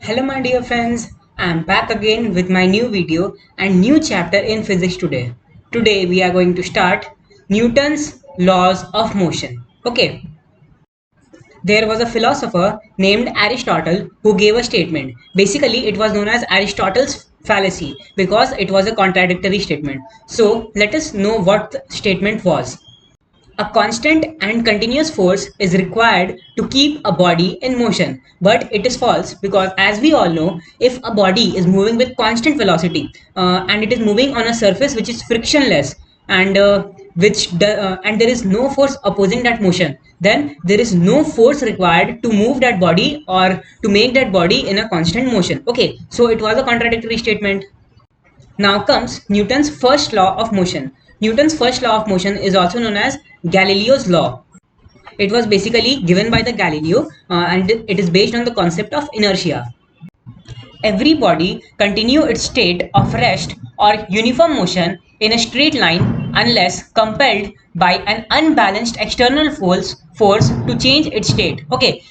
Hello my dear friends, I am back again with my new video and new chapter in physics today. Today we are going to start Newton's laws of motion. Okay, there was a philosopher named Aristotle who gave a statement. Basically, it was known as Aristotle's fallacy because it was a contradictory statement. So, let us know what the statement was. A constant and continuous force is required to keep a body in motion, but it is false because, as we all know, if a body is moving with constant velocity and it is moving on a surface which is frictionless and and there is no force opposing that motion, then there is no force required to move that body or to make that body in a constant motion. Okay, so it was a contradictory statement. Now comes Newton's first law of motion. Newton's first law of motion is also known as Galileo's law. It was basically given by the Galileo and it is based on the concept of inertia. Every body continue its state of rest or uniform motion in a straight line unless compelled by an unbalanced external force to change its state. Okay,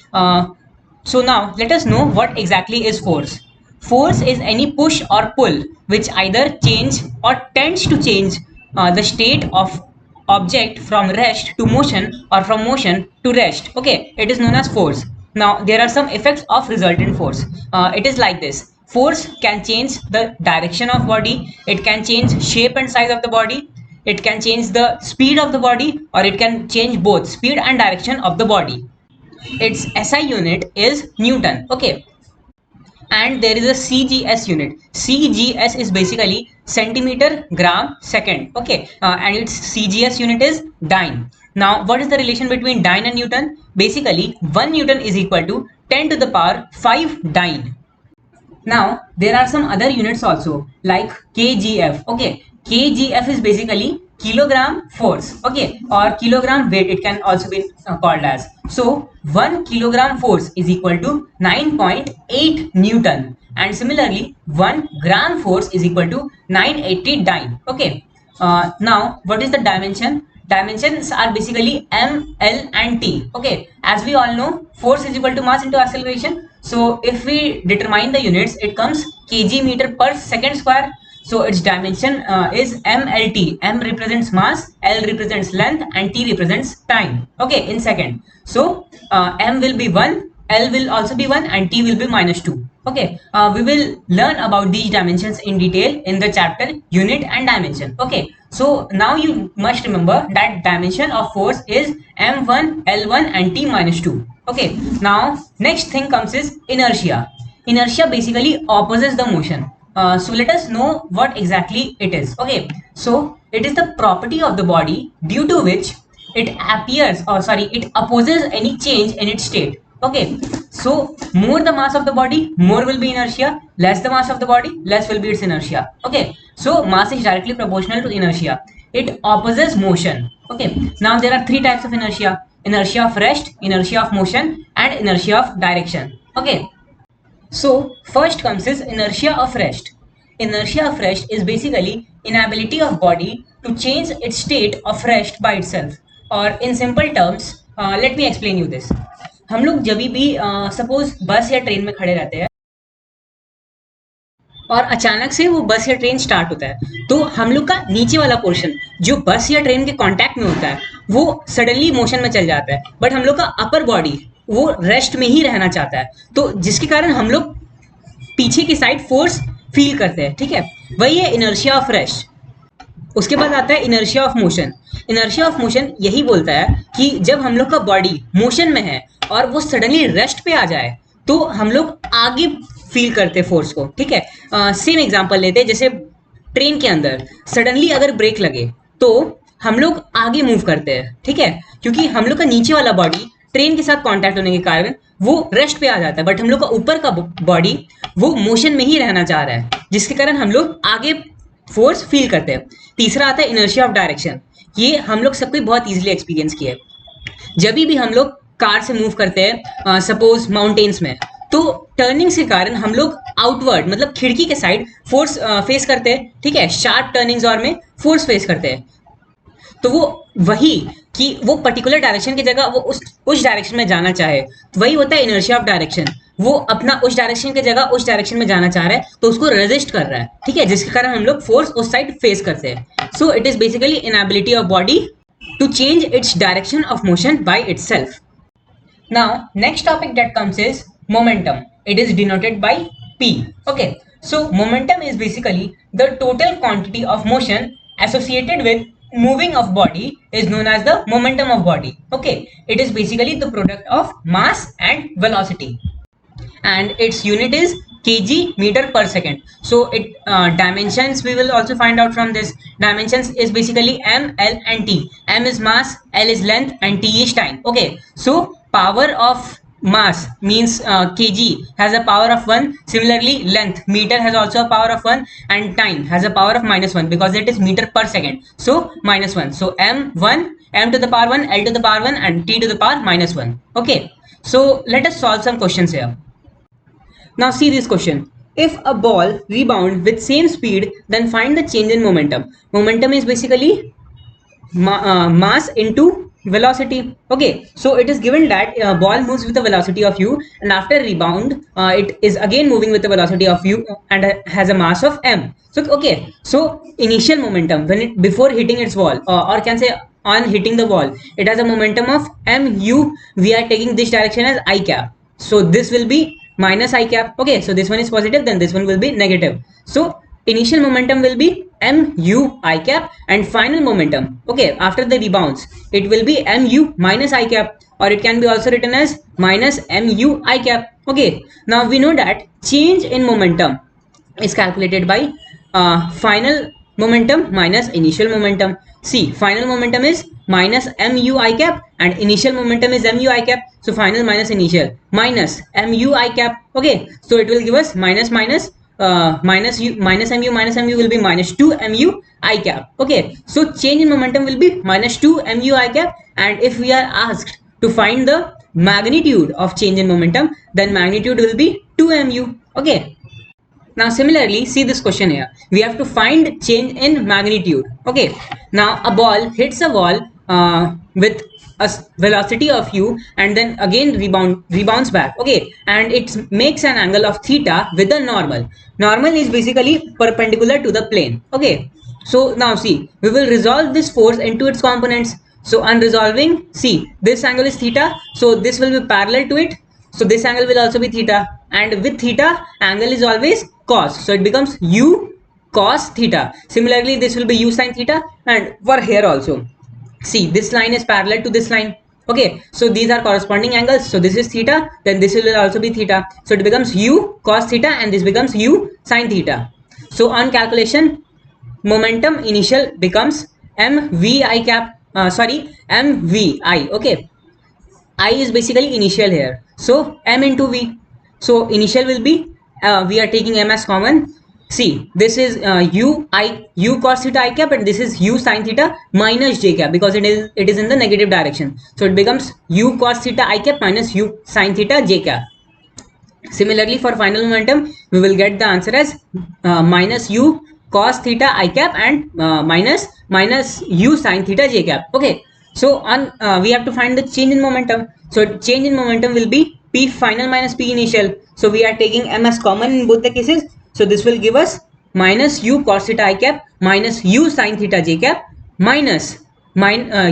so now let us know what exactly is force. Force is any push or pull which either change or tends to change the state of object from rest to motion or from motion to rest. Okay, it is known as force. Now there are some effects of resultant force. It is like this: force can change the direction of body, it can change shape and size of the body, it can change the speed of the body, or it can change both speed and direction of the body. Its SI unit is Newton. Okay, and there is a CGS unit. CGS is basically centimeter gram second. Okay, and its CGS unit is dyne. Now, what is the relation between dyne and Newton? Basically, 1 Newton is equal to 10 to the power 5 dyne. Now, there are some other units also like kgf. Okay, kgf is basically kilogram force. Okay, or kilogram weight, it can also be called as. So, 1 kilogram force is equal to 9.8 Newton, and similarly 1 gram force is equal to 980 dyne. Okay, now what is the dimension? Dimensions are basically m, l and t. Okay, as we all know, force is equal to mass into acceleration. So if we determine the units, it comes kg meter per second square. So its dimension is mlt. M represents mass, L represents length, and T represents time. Okay, in second. So m will be 1, L will also be 1, and T will be -2. Okay, we will learn about these dimensions in detail in the chapter unit and dimension. Okay, so now you must remember that dimension of force is m1, L1, and T-2. Okay, now next thing comes is inertia. Inertia basically opposes the motion. So let us know what exactly it is. Okay, so it is the property of the body due to which it it opposes any change in its state. Okay, so more the mass of the body, more will be inertia. Less the mass of the body, less will be its inertia. Okay, so mass is directly proportional to inertia. It opposes motion. Okay, now there are three types of inertia: inertia of rest, inertia of motion, and inertia of direction. Okay, so first comes is inertia of rest. Inertia of rest is basically inability of body to change its state of rest by itself. Or in simple terms, let me explain you this. हम लोग जब भी suppose बस या train में खड़े रहते हैं और अचानक से वो बस या ट्रेन स्टार्ट होता है, तो हम लोग का नीचे वाला पोर्शन जो बस या ट्रेन के कांटेक्ट में होता है वो सडनली मोशन में चल जाता है, बट हम लोग का अपर बॉडी वो रेस्ट में ही रहना चाहता है, तो जिसके कारण हम लोग पीछे की साइड फोर्स फील करते हैं. ठीक है, वही है इनर्शिया ऑफ रेस्ट. उसके बाद आता है inertia of motion. Inertia of motion यही बोलता है कि जब हम लोग का बॉडी मोशन में है और वो सडनली रेस्ट पे आ जाए तो हम लोग आगे फील करते हैं फोर्स को. ठीक है, सेम एग्जांपल लेते हैं. जैसे ट्रेन के अंदर सडनली अगर ब्रेक लगे तो हम लोग आगे मूव करते हैं. ठीक है, क्योंकि हम लोग का नीचे वाला बॉडी ट्रेन के साथ कांटेक्ट होने के कारण वो रेस्ट पे आ जाता है, बट हम लोग का ऊपर का बॉडी वो मोशन में ही रहना चाह रहा है, जिसके कारण हम लोग आगे फोर्स फील करते हैं. तीसरा आता है इनर्शिया ऑफ डायरेक्शन. ये हम लोग सबको बहुत इजीली एक्सपीरियंस किया है. जब भी हम लोग कार से मूव करते हैं सपोज माउंटेन्स में, तो टर्निंग के कारण हम लोग आउटवर्ड मतलब खिड़की के साइड फोर्स फेस करते हैं. ठीक है, शार्प टर्निंग्स और में फोर्स फेस करते हैं. तो वो वही कि वो पर्टिकुलर डायरेक्शन की जगह वो उस डायरेक्शन में जाना चाहे, तो वही होता है इनर्शिया ऑफ डायरेक्शन. वो अपना उस डायरेक्शन की जगह उस डायरेक्शन में जाना चाह रहा है तो उसको रेजिस्ट कर रहा है, ठीक है, जिसके कारण हम लोग फोर्स उस साइड फेस करते हैं. So it is basically inability of body to change its direction of motion by itself. Now, next topic that comes is momentum. It is denoted by P. Okay, so momentum is basically the total quantity of motion associated with moving of body is known as the momentum of body. Okay, it is basically the product of mass and velocity, and its unit is kg meter per second. So it dimensions we will also find out from this. Dimensions is basically m, l and t. M is mass, l is length and t is time. Okay, so power of mass means kg has a power of 1. Similarly, length meter has also a power of 1, and time has a power of -1 because it is meter per second, so -1. So m 1, m to the power 1, l to the power 1 and t to the power -1. Okay, so let us solve some questions here. Now see this question. If a ball rebound with same speed, then find the change in momentum. Momentum is basically mass into velocity. Okay, so it is given that ball moves with the velocity of u, and after rebound it is again moving with the velocity of u and has a mass of m. So okay, so initial momentum when it before hitting its wall, or can say on hitting the wall, it has a momentum of mu. We are taking this direction as I cap, so this will be minus I cap. Okay, so this one is positive, then this one will be negative. So initial momentum will be mu I cap, and final momentum, okay, after the rebounds, it will be mu minus I cap, or it can be also written as minus mu I cap. Okay, now we know that change in momentum is calculated by final momentum minus initial momentum. See, final momentum is minus mu I cap and initial momentum is mu I cap. So final minus initial minus mu I cap. Okay, so it will give us minus minus minus mu will be minus 2 mu I cap. Okay, so change in momentum will be minus 2 mu I cap, and if we are asked to find the magnitude of change in momentum, then magnitude will be 2 mu. Okay, now similarly, see this question here. We have to find change in magnitude. Okay, now a ball hits a wall with a velocity of u, and then again rebounds back. Okay, and it makes an angle of theta with a normal. Normal is basically perpendicular to the plane. Okay, so now see, we will resolve this force into its components. So on resolving, see, this angle is theta, so this will be parallel to it. So this angle will also be theta, and with theta angle is always cos, so it becomes u cos theta. Similarly, this will be u sin theta, and for here also, see, this line is parallel to this line. Okay, so these are corresponding angles, so this is theta, then this will also be theta, so it becomes u cos theta and this becomes u sin theta. So on calculation, momentum initial becomes mvi cap, mvi. Okay, I is basically initial here, so m into v. So initial will be we are taking m as common. See, this is u cos theta I cap, and this is u sin theta minus j cap because it is in the negative direction. So it becomes u cos theta I cap minus u sin theta j cap. Similarly, for final momentum, we will get the answer as minus u cos theta I cap and minus u sin theta j cap. Okay, so on we have to find the change in momentum. So change in momentum will be p final minus p initial. So we are taking m as common in both the cases. So this will give us minus u cos theta I cap minus u sin theta j cap minus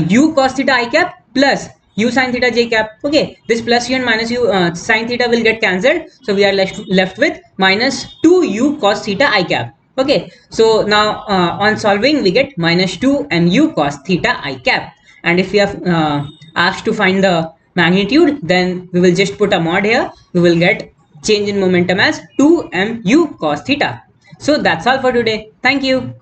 u cos theta I cap plus u sin theta j cap. Okay, this plus u and minus u sin theta will get cancelled, so we are left with minus 2u cos theta I cap. Okay, so now on solving, we get minus 2 mu cos theta I cap, and if we have asked to find the magnitude, then we will just put a mod here. We will get change in momentum as 2 mu cos theta. So that's all for today. Thank you.